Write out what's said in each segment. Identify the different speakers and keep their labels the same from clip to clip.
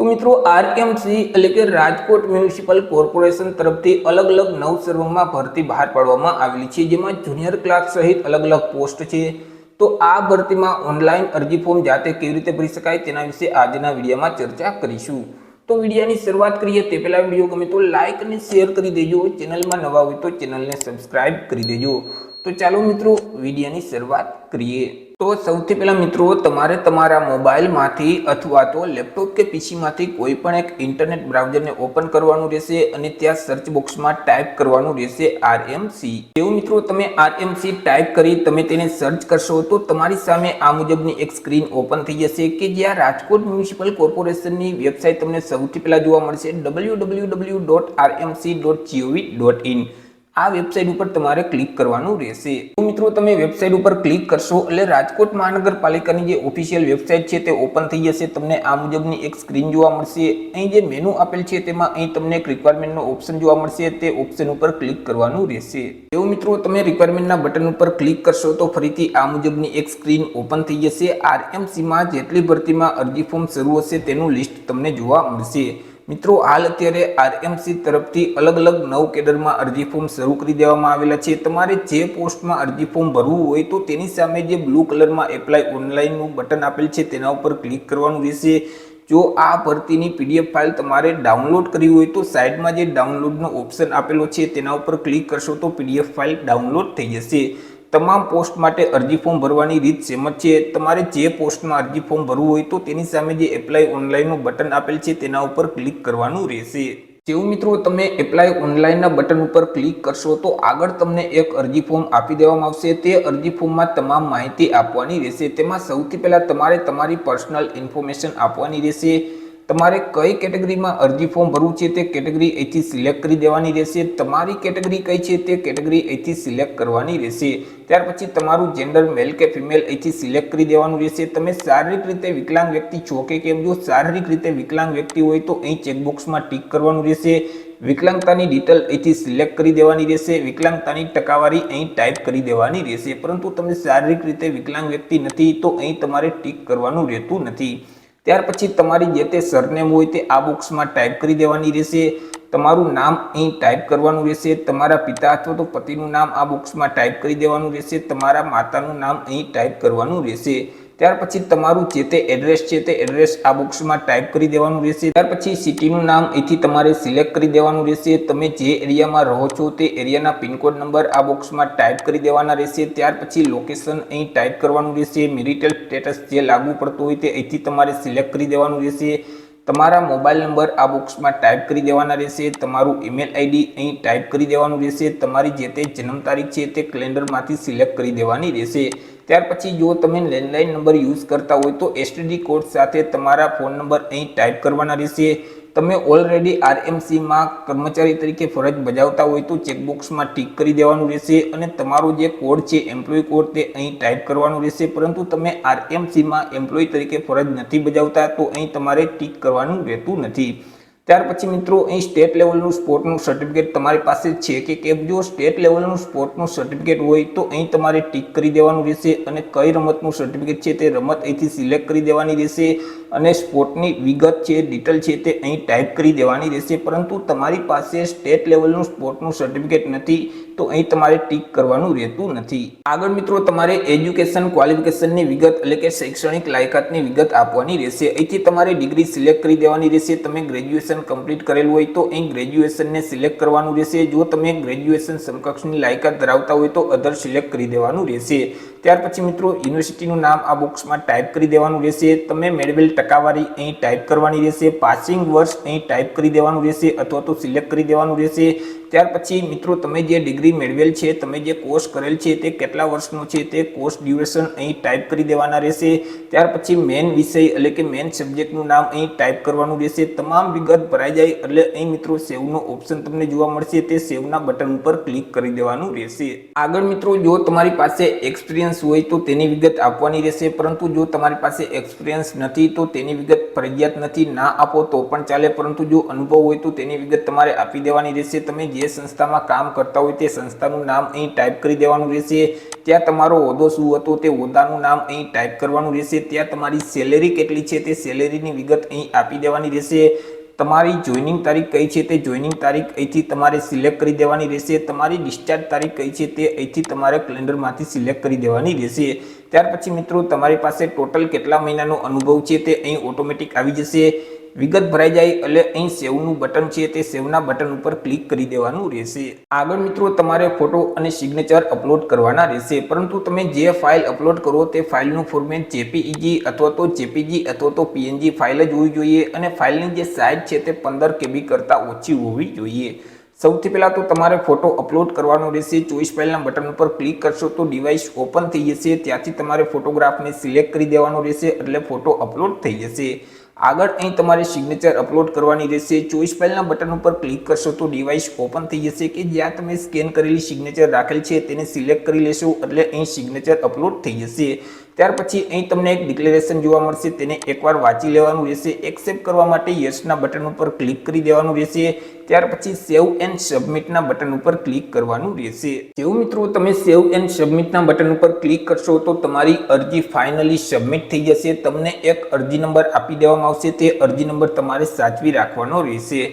Speaker 1: તો મિત્રો આરએમસી એટલે કે રાજકોટ મ્યુનિસિપલ કોર્પોરેશન તરફથી અલગ અલગ 9 સર્વરમાં ભરતી બહાર પાડવામાં આવેલી છે, જેમાં જુનિયર ક્લાર્ક સહિત અલગ અલગ પોસ્ટ છે। તો આ ભરતીમાં ઓનલાઈન અરજી ફોર્મ જાતે કેવી રીતે ભરી શકાય તેના વિશે આજના વિડીયોમાં ચર્ચા કરીશું। તો વિડીયોની શરૂઆત કરીએ તે પહેલા વિડીયો ગમે તો લાઈક અને શેર કરી દેજો, ચેનલમાં નવા હોય તો ચેનલને સબસ્ક્રાઇબ કરી દેજો। તો ચાલો મિત્રો વિડીયોની શરૂઆત કરીએ। તો સૌથી પહેલા મિત્રો તમારે તમારા મોબાઈલમાંથી અથવા તો લેપટોપ કે પીસીમાંથી કોઈ પણ એક ઇન્ટરનેટ બ્રાઉઝરને ઓપન કરવાનું રહેશે અને ત્યાં સર્ચ બોક્સમાં ટાઈપ કરવાનું રહેશે આરએમસી। એવું મિત્રો તમે આરએમસી ટાઈપ કરી તમે તેને સર્ચ કરશો તો તમારી સામે આ મુજબની એક સ્ક્રીન ઓપન થઈ જશે કે જ્યાં રાજકોટ મ્યુનિસિપલ કોર્પોરેશનની વેબસાઇટ તમને સૌથી પહેલા જોવા મળશે www.rmc.gov.in। આ વેબસાઇટ ઉપર તમારે ક્લિક કરવાનું રહેશે। તો મિત્રો તમે વેબસાઇટ ઉપર ક્લિક કરશો એટલે રાજકોટ મહાનગરપાલિકાની જે ઓફિશિયલ વેબસાઇટ છે તે ઓપન થઈ જશે। તમને આ મુજબની એક સ્ક્રીન જોવા મળશે। અહીં જે મેનુ આપેલ છે તેમાં અહીં તમને એક રિક્વાયરમેન્ટનો ઓપ્શન જોવા મળશે, તે ઓપ્શન ઉપર ક્લિક કરવાનું રહેશે। એવું મિત્રો તમે રિક્વાયરમેન્ટના બટન ઉપર ક્લિક કરશો તો ફરીથી આ મુજબની એક સ્ક્રીન ઓપન થઈ જશે। આરએમસીમાં જેટલી ભરતીમાં અરજી ફોર્મ શરૂ હશે તેનું લિસ્ટ તમને જોવા મળશે। મિત્રો હાલ અત્યારે આરએમસી તરફથી અલગ અલગ 9 કેડરમાં અરજી ફોર્મ શરૂ કરી દેવામાં આવેલા છે। તમારે જે પોસ્ટમાં અરજી ફોર્મ ભરવું હોય તો તેની સામે જે બ્લુ કલરમાં એપ્લાય ઓનલાઈનનું બટન આપેલ છે તેના ઉપર ક્લિક કરવાનું રહેશે। જો આ ભરતીની પીડીએફ ફાઇલ તમારે ડાઉનલોડ કરવી હોય તો સાઇડમાં જે ડાઉનલોડનો ઓપ્શન આપેલો છે તેના ઉપર ક્લિક કરશો તો પીડીએફ ફાઇલ ડાઉનલોડ થઈ જશે। તમામ પોસ્ટ માટે અરજી ફોર્મ ભરવાની રીત સેમ જ છે। તમારે જે પોસ્ટમાં અરજી ફોર્મ ભરવું હોય તો તેની સામે જે એપ્લાય ઓનલાઈનનું બટન આપેલ છે તેના ઉપર ક્લિક કરવાનું રહેશે। જેવું મિત્રો તમે એપ્લાય ઓનલાઈનના બટન ઉપર ક્લિક કરશો તો આગળ તમને એક અરજી ફોર્મ આપી દેવામાં આવશે। તે અરજી ફોર્મમાં તમામ માહિતી આપવાની રહેશે। તેમાં સૌથી પહેલાં તમારે તમારી પર્સનલ ઇન્ફોર્મેશન આપવાની રહેશે। તમારે કઈ કેટેગરીમાં અરજી ફોર્મ ભરવું છે તે કેટેગરી અહીંથી સિલેક્ટ કરી દેવાની રહેશે। તમારી કેટેગરી કઈ છે તે કેટેગરી અહીંથી સિલેક્ટ કરવાની રહેશે। ત્યાર પછી તમારું જેન્ડર મેલ કે ફિમેલ અહીંથી સિલેક્ટ કરી દેવાનું રહેશે। તમે શારીરિક રીતે વિકલાંગ વ્યક્તિ છો કે કેમ? જો શારીરિક રીતે વિકલાંગ વ્યક્તિ હોય તો અહીં ચેકબોક્સમાં ટીક કરવાનું રહેશે। વિકલાંગતાની ડિટેલ અહીંથી સિલેક્ટ કરી દેવાની રહેશે। વિકલાંગતાની ટકાવારી અહીં ટાઈપ કરી દેવાની રહેશે। પરંતુ તમે શારીરિક રીતે વિકલાંગ વ્યક્તિ નથી તો અહીં તમારે ટીક કરવાનું રહેતું નથી। ત્યાર પછી તમારી જે તે સરનેમ હોય તે આ બોક્સમાં ટાઈપ કરી દેવાની રહેશે। તમારું નામ અહીં ટાઈપ કરવાનું રહેશે। તમારા પિતા અથવા તો પતિનું નામ આ બોક્સમાં ટાઈપ કરી દેવાનું રહેશે। તમારા માતાનું નામ અહીં ટાઈપ કરવાનું રહેશે। ત્યાર પછી તમારું જે તે એડ્રેસ છે તે એડ્રેસ આ બોક્સમાં ટાઈપ કરી દેવાનું રહેશે। ત્યાર પછી સિટીનું નામ અહીંથી તમારે સિલેક્ટ કરી દેવાનું રહેશે। તમે જે એરિયામાં રહો છો તે એરિયાના પિનકોડ નંબર આ બોક્સમાં ટાઈપ કરી દેવાના રહેશે। ત્યાર પછી લોકેશન અહીં ટાઈપ કરવાનું રહેશે। મેરિટલ સ્ટેટસ જે લાગુ પડતું હોય તે અહીંથી તમારે સિલેક્ટ કરી દેવાનું રહેશે। તમારા મોબાઈલ નંબર આ બોક્સમાં ટાઈપ કરી દેવાના રહેશે। તમારું ઈમેલ આઈડી અહીં ટાઈપ કરી દેવાનું રહેશે। તમારી જે તે જન્મ તારીખ છે તે કેલેન્ડરમાંથી સિલેક્ટ કરી દેવાની રહેશે। ત્યાર પછી જો તમે લેન્ડલાઇન નંબર યુઝ કરતા હોય તો એસટીડી કોડ સાથે તમારા ફોન નંબર અહીં ટાઈપ કરવાના રહેશે। તમે ઓલરેડી આરએમસીમાં કર્મચારી તરીકે ફરજ બજાવતા હોય તો ચેકબોક્સમાં ટીક કરી દેવાનું રહેશે અને તમારો જે કોડ છે એમ્પ્લોય કોડ તે અહીં ટાઈપ કરવાનું રહેશે। પરંતુ તમે આરએમસીમાં એમ્પ્લોય તરીકે ફરજ નથી બજાવતા તો અહીં તમારે ટીક કરવાનું રહેતું નથી। ત્યાર પછી મિત્રો અહીં સ્ટેટ લેવલનું સ્પોર્ટનું સર્ટિફિકેટ તમારી પાસે છે કે કેમ? જો સ્ટેટ લેવલનું સ્પોર્ટનું સર્ટિફિકેટ હોય તો અહીં તમારે ટીક કરી દેવાનું રહેશે અને કઈ રમતનું સર્ટિફિકેટ છે તે રમત અહીંથી સિલેક્ટ કરી દેવાની રહેશે અને સ્પોર્ટની વિગત છે ડિટેલ છે તે અહીં ટાઈપ કરી દેવાની રહેશે। પરંતુ તમારી પાસે સ્ટેટ લેવલનું સ્પોર્ટનું સર્ટિફિકેટ નથી તો અહીં તમારે ટીક કરવાનું રહેતું નથી। આગળ મિત્રો તમારે એજ્યુકેશન ક્વોલિફિકેશનની વિગત એટલે કે શૈક્ષણિક લાયકાતની વિગત આપવાની રહેશે। અહીંથી તમારે ડિગ્રી સિલેક્ટ કરી દેવાની રહેશે। તમે ગ્રેજ્યુએશન કમ્પ્લીટ કરેલું હોય તો અહીં ગ્રેજ્યુએશનને સિલેક્ટ કરવાનું રહેશે। જો તમે ગ્રેજ્યુએશન સમકક્ષની લાયકાત ધરાવતા હોય તો અધર સિલેક્ટ કરી દેવાનું રહેશે। ત્યાર પછી મિત્રો યુનિવર્સિટીનું નામ આ બોક્સમાં ટાઈપ કરી દેવાનું રહેશે। તમે મેળવેલ ટકાવારી અહીં ટાઈપ કરવાની રહેશે। પાસિંગ વર્ષ અહીં ટાઈપ કરી દેવાનું રહેશે અથવા તો સિલેક્ટ કરી દેવાનું રહેશે। ત્યાર પછી મિત્રો તમે જે ડિગ્રી મેળવેલ છે, તમે જે કોર્સ કરેલ છે તે કેટલા વર્ષનો છે તે કોર્સ ડ્યુરેશન અહીં ટાઈપ કરી દેવાના રહેશે। ત્યાર પછી મેન વિષય એટલે કે મેન સબ્જેક્ટનું નામ અહીં ટાઈપ કરવાનું રહેશે। તમામ વિગત ભરાઈ જાય એટલે અહીં મિત્રો સેવનો ઓપ્શન તમને જોવા મળશે, તે સેવના બટન ઉપર ક્લિક કરી દેવાનું રહેશે। આગળ મિત્રો જો તમારી પાસે એક્સપિરિયન્સ હોય તો તેની વિગત આપવાની રહેશે, પરંતુ જો તમારી પાસે એક્સપિરિયન્સ નથી તો તેની વિગત ફરજિયાત નથી, ના આપો તો પણ ચાલે, પરંતુ જો અનુભવ હોય તો તેની વિગત તમારે આપી દેવાની રહેશે। તમે જે સંસ્થામાં કામ કરતા હોય તે સંસ્થાનું નામ અહીં ટાઈપ કરી દેવાનું રહેશે। ત્યાં તમારો હોદ્દો શું હતો તે હોદ્દાનું નામ અહીં ટાઈપ કરવાનું રહેશે। ત્યાં તમારી સેલેરી કેટલી છે તે સેલેરીની વિગત અહીં આપી દેવાની રહેશે। તમારી જોઈનિંગ તારીખ કઈ છે તે જોઈનિંગ તારીખ અહીંથી તમારે સિલેક્ટ કરી દેવાની રહેશે। તમારી ડિસ્ચાર્જ તારીખ કઈ છે તે અહીંથી તમારે કેલેન્ડરમાંથી સિલેક્ટ કરી દેવાની રહેશે। ત્યાર પછી મિત્રો તમારી પાસે ટોટલ કેટલા મહિનાનો અનુભવ છે તે અહીં ઓટોમેટિક આવી જશે। વિગત ભરાઈ જાય એટલે અહીં સેવનું બટન છે તે સેવના બટન ઉપર ક્લિક કરી દેવાનું રહેશે। આગળ મિત્રો તમારે ફોટો અને સિગ્નેચર અપલોડ કરવાના રહેશે, પરંતુ તમે જે ફાઇલ અપલોડ કરો તે ફાઇલનું ફોર્મેટ જેપીઈજી અથવા તો જેપીજી અથવા તો પીએનજી ફાઇલ જ હોવી જોઈએ અને ફાઇલની જે સાઇઝ છે તે 15 KB કરતાં ઓછી હોવી જોઈએ। સૌથી પહેલાં તો તમારે ફોટો અપલોડ કરવાનો રહેશે। ચોઈસ ફાઇલના બટન ઉપર ક્લિક કરશો તો ડિવાઇસ ઓપન થઈ જશે। ત્યાંથી તમારે ફોટોગ્રાફને સિલેક્ટ કરી દેવાનો રહેશે એટલે ફોટો અપલોડ થઈ જશે। આગળ અહીં તમારે સિગ્નેચર અપલોડ કરવાની રહેશે। ચોઈસ ફાઇલના બટન ઉપર ક્લિક કરશો તો ડિવાઇસ ઓપન થઈ જશે કે જ્યાં તમે સ્કેન કરેલી સિગ્નેચર રાખેલ છે તેને સિલેક્ટ કરી લેશો એટલે અહીં સિગ્નેચર અપલોડ થઈ જશે। ત્યાર પછી અહીં તમને એક ડિક્લેરેશન જોવા મળશે, તેને એકવાર વાંચી લેવાનું રહેશે। એક્સેપ્ટ કરવા માટે યસના બટન ઉપર ક્લિક કરી દેવાનું રહેશે। ત્યાર પછી સેવ એન્ડ સબમિટના બટન ઉપર ક્લિક કરવાનું રહેશે। જેવું મિત્રો તમે સેવ એન્ડ સબમિટના બટન ઉપર ક્લિક કરશો તો તમારી અરજી ફાઇનલી સબમિટ થઈ જશે। તમને એક અરજી નંબર આપી દેવામાં આવશે, તે અરજી નંબર તમારે સાચવી રાખવાનો રહેશે।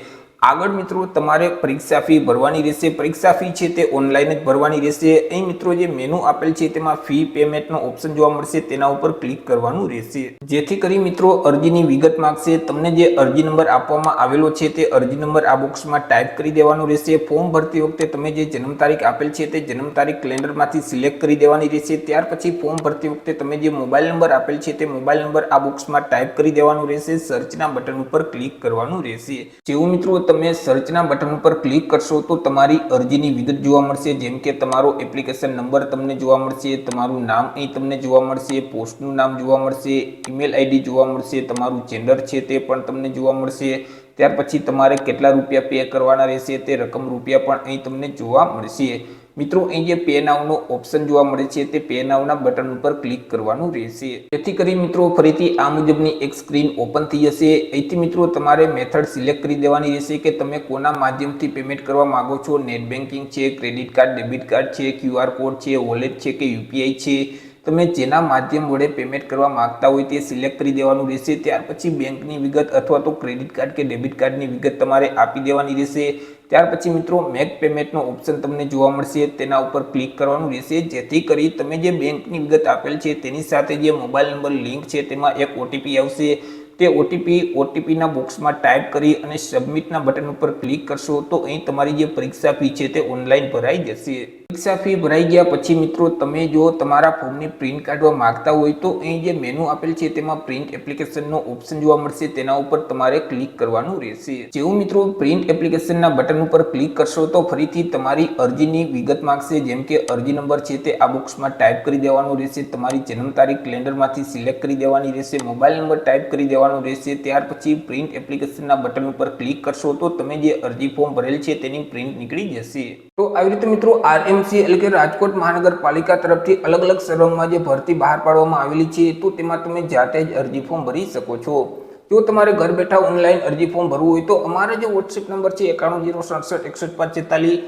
Speaker 1: આગળ મિત્રો તમારે પરીક્ષા ફી ભરવાની રહેશે। પરીક્ષા ફી છે તે ઓનલાઈન જ ભરવાની રહેશે। અહીં મિત્રો જે મેનુ આપેલ છે તેમાં ફી પેમેન્ટનો ઓપ્શન જોવા મળશે, તેના ઉપર ક્લિક કરવાનું રહેશે, જેથી કરી મિત્રો અરજીની વિગત માંગશે। તમને જે અરજી નંબર આપવામાં આવેલો છે તે અરજી નંબર આ બોક્સમાં ટાઈપ કરી દેવાનો રહેશે। ફોર્મ ભરતી વખતે તમે જે જન્મ તારીખ આપેલ છે તે જન્મ તારીખ કેલેન્ડરમાંથી સિલેક્ટ કરી દેવાની રહેશે। ત્યાર પછી ફોર્મ ભરતી વખતે તમે જે મોબાઈલ નંબર આપેલ છે તે મોબાઈલ નંબર આ બોક્સમાં ટાઈપ કરી દેવાનું રહેશે। સર્ચના બટન ઉપર ક્લિક કરવાનું રહેશે। જેવું મિત્રો તમે સર્ચના બટન ઉપર ક્લિક કરશો તો તમારી અરજીની વિગત જોવા મળશે, જેમ કે તમારો એપ્લિકેશન નંબર તમને જોવા મળશે, તમારું નામ અહીં તમને જોવા મળશે, પોસ્ટનું નામ જોવા મળશે, ઈમેલ આઈડી જોવા મળશે, તમારું જેન્ડર છે તે પણ તમને જોવા મળશે। ત્યાર પછી તમારે કેટલા રૂપિયા પે કરવાના રહેશે તે રકમ રૂપિયા પણ અહીં તમને જોવા મળશે। મિત્રો અહીં જે પે નાવનો ઓપ્શન જોવા મળે છે તે પે નાવના બટન ઉપર ક્લિક કરવાનું રહેશે, જેથી કરી મિત્રો ફરીથી આ મુજબની એક સ્ક્રીન ઓપન થઈ જશે। અહીંથી મિત્રો તમારે મેથડ સિલેક્ટ કરી દેવાની રહેશે કે તમે કોના માધ્યમથી પેમેન્ટ કરવા માંગો છો। નેટ બેન્કિંગ છે, ક્રેડિટ કાર્ડ, ડેબિટ કાર્ડ છે, QR કોડ છે, વોલેટ છે કે યુપીઆઈ છે, તમે જેના માધ્યમ વડે પેમેન્ટ કરવા માંગતા હોય તે સિલેક્ટ કરી દેવાનું રહેશે। ત્યાર પછી બેંકની વિગત અથવા તો ક્રેડિટ કાર્ડ કે ડેબિટ કાર્ડની વિગત તમારે આપી દેવાની રહેશે। ત્યાર પછી મિત્રો મેક પેમેન્ટનો ઓપ્શન તમને જોવા મળશે, તેના ઉપર ક્લિક કરવાનું રહેશે, જેથી કરી તમે જે બેંકની વિગત આપેલ છે તેની સાથે જે મોબાઈલ નંબર લિંક છે તેમાં એક ઓટીપી આવશે। તે ઓટીપીના બોક્સમાં ટાઈપ કરી અને સબમિટના બટન ઉપર ક્લિક કરશો તો અહીં તમારી જે પરીક્ષા ફી છે તે ઓનલાઈન ભરાઈ જશે। પરીક્ષા ફી ભરાઈ ગયા પછી મિત્રો તમે જો તમારા ફોર્મની પ્રિન્ટ કાઢવા માંગતા હોય તો અહીં જે મેનુ આપેલ છે તેમાં પ્રિન્ટ એપ્લિકેશનનો ઓપ્શન જોવા મળશે, તેના ઉપર તમારે ક્લિક કરવાનું રહેશે। જેવું મિત્રો પ્રિન્ટ એપ્લિકેશનના બટન ઉપર ક્લિક કરશો તો ફરીથી તમારી અરજીની વિગત માંગશે, જેમ કે અરજી નંબર છે તે આ બોક્સમાં ટાઈપ કરી દેવાનો રહેશે, તમારી જન્મ તારીખ કેલેન્ડરમાંથી સિલેક્ટ કરી દેવાની રહેશે, મોબાઈલ નંબર ટાઈપ કરી દેવાનો રહેશે। ત્યાર પછી પ્રિન્ટ એપ્લિકેશનના બટન ઉપર ક્લિક કરશો તો તમે જે અરજી ફોર્મ ભરેલ છે તેની પ્રિન્ટ નીકળી જશે। તો આવી રીતે મિત્રો આરએમસી એટલે કે રાજકોટ મહાનગરપાલિકા તરફથી અલગ અલગ સર્વરમાં જે ભરતી બહાર પાડવામાં આવેલી છે તો તેમાં તમે જાતે જ અરજી ફોર્મ ભરી શકો છો। જો તમારે ઘર બેઠા ઓનલાઈન અરજી ફોર્મ ભરવું હોય તો અમારો જે વોટ્સએપ નંબર છે 9106616546,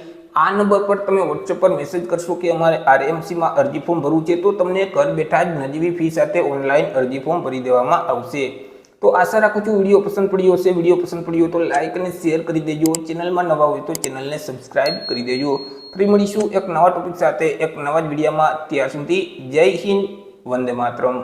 Speaker 1: આ નંબર પર તમે વોટ્સએપ પર મેસેજ કરશો કે અમારે આરએમસીમાં અરજી ફોર્મ ભરવું છે તો તમને ઘર બેઠા જ નજીવી ફી સાથે ઓનલાઈન અરજી ફોર્મ ભરી દેવામાં આવશે। તો આશા રાખું છું વિડીયો પસંદ પડ્યો હશે। વિડીયો પસંદ પડ્યો તો લાઇક અને શેર કરી દેજો। ચેનલમાં નવા હોય તો ચેનલને સબસ્ક્રાઇબ કરી દેજો। ફરી મળીશું એક નવા ટોપિક સાથે એક નવા જ વિડીયોમાં। ત્યાર સુધી જય હિન્દ, વંદે માતરમ।